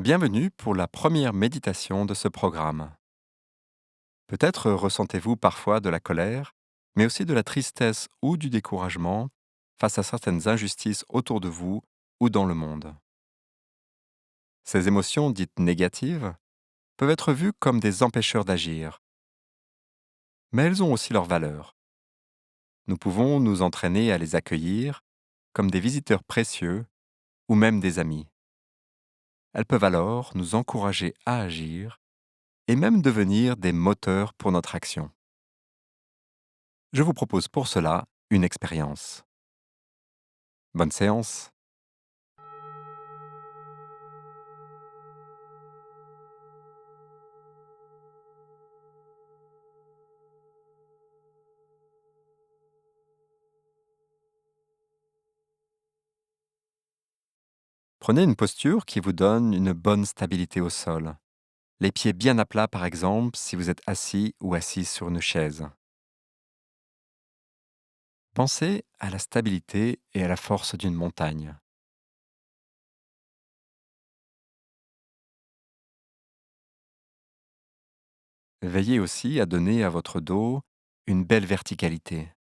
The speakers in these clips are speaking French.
Bienvenue pour la première méditation de ce programme. Peut-être ressentez-vous parfois de la colère, mais aussi de la tristesse ou du découragement face à certaines injustices autour de vous ou dans le monde. Ces émotions dites négatives peuvent être vues comme des empêcheurs d'agir, mais elles ont aussi leur valeur. Nous pouvons nous entraîner à les accueillir comme des visiteurs précieux ou même des amis. Elles peuvent alors nous encourager à agir et même devenir des moteurs pour notre action. Je vous propose pour cela une expérience. Bonne séance. Prenez une posture qui vous donne une bonne stabilité au sol. Les pieds bien à plat par exemple si vous êtes assis ou assise sur une chaise. Pensez à la stabilité et à la force d'une montagne. Veillez aussi à donner à votre dos une belle verticalité,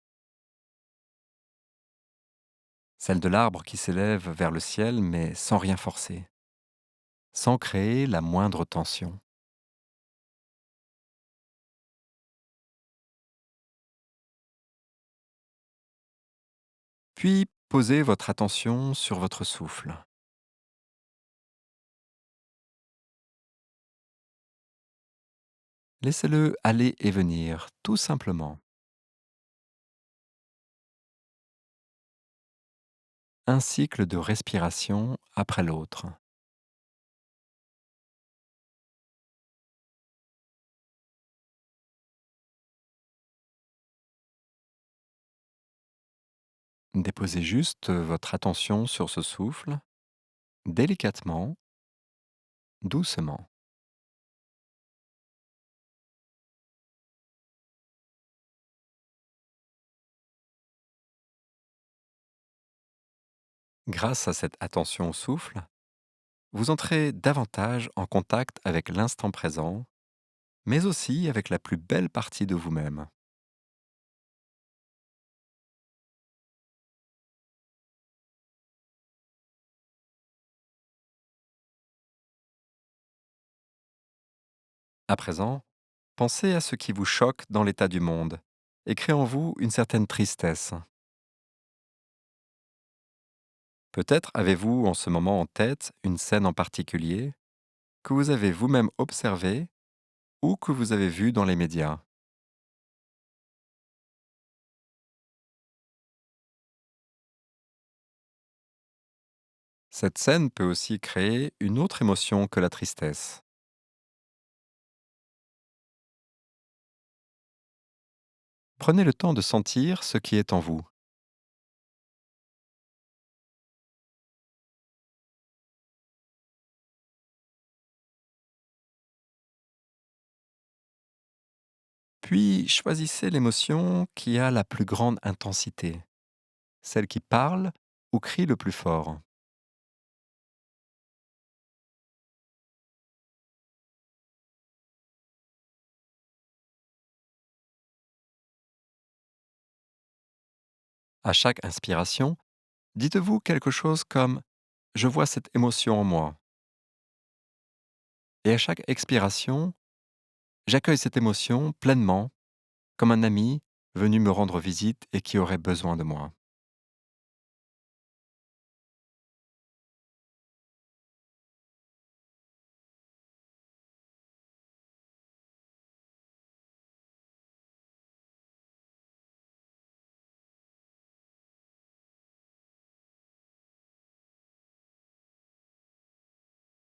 celle de l'arbre qui s'élève vers le ciel mais sans rien forcer, sans créer la moindre tension. Puis posez votre attention sur votre souffle. Laissez-le aller et venir, tout simplement. Un cycle de respiration après l'autre. Déposez juste votre attention sur ce souffle, délicatement, doucement. Grâce à cette attention au souffle, vous entrez davantage en contact avec l'instant présent, mais aussi avec la plus belle partie de vous-même. À présent, pensez à ce qui vous choque dans l'état du monde et crée en vous une certaine tristesse. Peut-être avez-vous en ce moment en tête une scène en particulier que vous avez vous-même observée ou que vous avez vue dans les médias. Cette scène peut aussi créer une autre émotion que la tristesse. Prenez le temps de sentir ce qui est en vous. Puis choisissez l'émotion qui a la plus grande intensité, celle qui parle ou crie le plus fort. À chaque inspiration, dites-vous quelque chose comme ⁇ Je vois cette émotion en moi ⁇ et à chaque expiration, j'accueille cette émotion pleinement, comme un ami venu me rendre visite et qui aurait besoin de moi.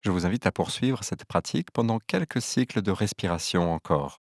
Je vous invite à poursuivre cette pratique pendant quelques cycles de respiration encore.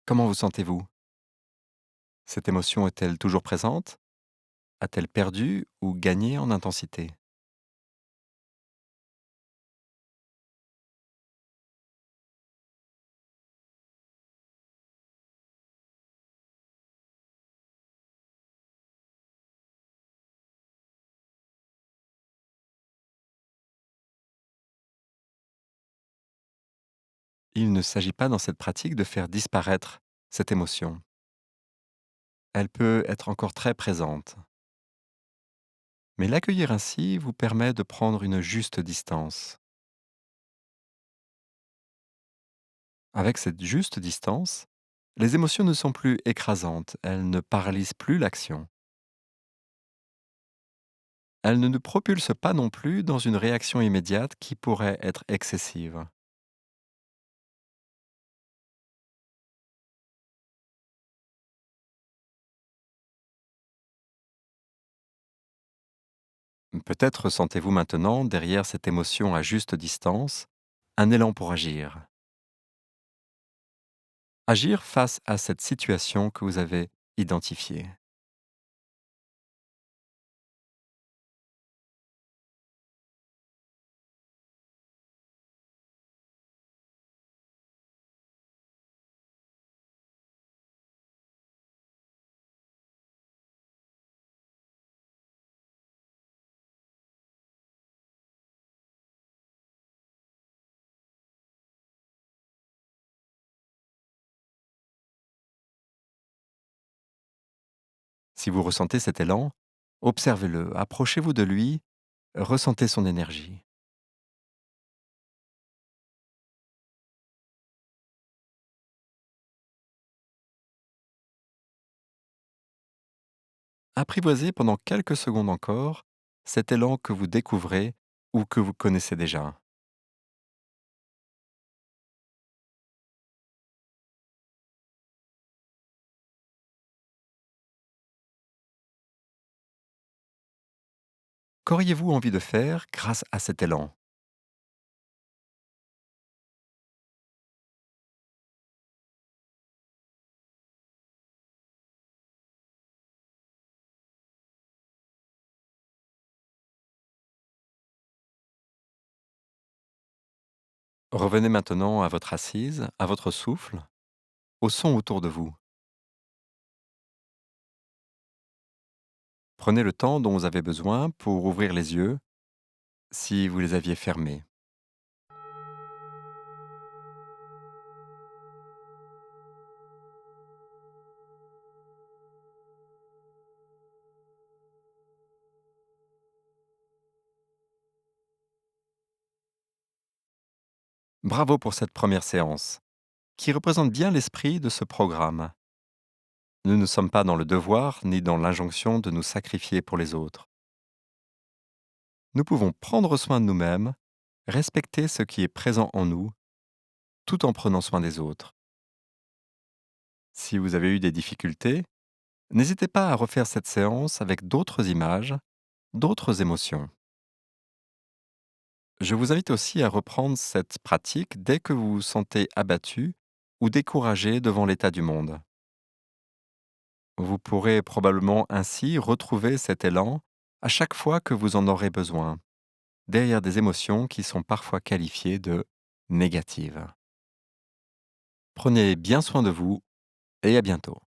Comment vous sentez-vous? Cette émotion est-elle toujours présente? A-t-elle perdu ou gagné en intensité? Il ne s'agit pas dans cette pratique de faire disparaître cette émotion. Elle peut être encore très présente. Mais l'accueillir ainsi vous permet de prendre une juste distance. Avec cette juste distance, les émotions ne sont plus écrasantes, elles ne paralysent plus l'action. Elles ne nous propulsent pas non plus dans une réaction immédiate qui pourrait être excessive. Peut-être ressentez-vous maintenant, derrière cette émotion à juste distance, un élan pour agir. Agir face à cette situation que vous avez identifiée. Si vous ressentez cet élan, observez-le, approchez-vous de lui, ressentez son énergie. Apprivoisez pendant quelques secondes encore cet élan que vous découvrez ou que vous connaissez déjà. Qu'auriez-vous envie de faire grâce à cet élan? Revenez maintenant à votre assise, à votre souffle, au son autour de vous. Prenez le temps dont vous avez besoin pour ouvrir les yeux si vous les aviez fermés. Bravo pour cette première séance, qui représente bien l'esprit de ce programme. Nous ne sommes pas dans le devoir ni dans l'injonction de nous sacrifier pour les autres. Nous pouvons prendre soin de nous-mêmes, respecter ce qui est présent en nous, tout en prenant soin des autres. Si vous avez eu des difficultés, n'hésitez pas à refaire cette séance avec d'autres images, d'autres émotions. Je vous invite aussi à reprendre cette pratique dès que vous vous sentez abattu ou découragé devant l'état du monde. Vous pourrez probablement ainsi retrouver cet élan à chaque fois que vous en aurez besoin, derrière des émotions qui sont parfois qualifiées de négatives. Prenez bien soin de vous et à bientôt.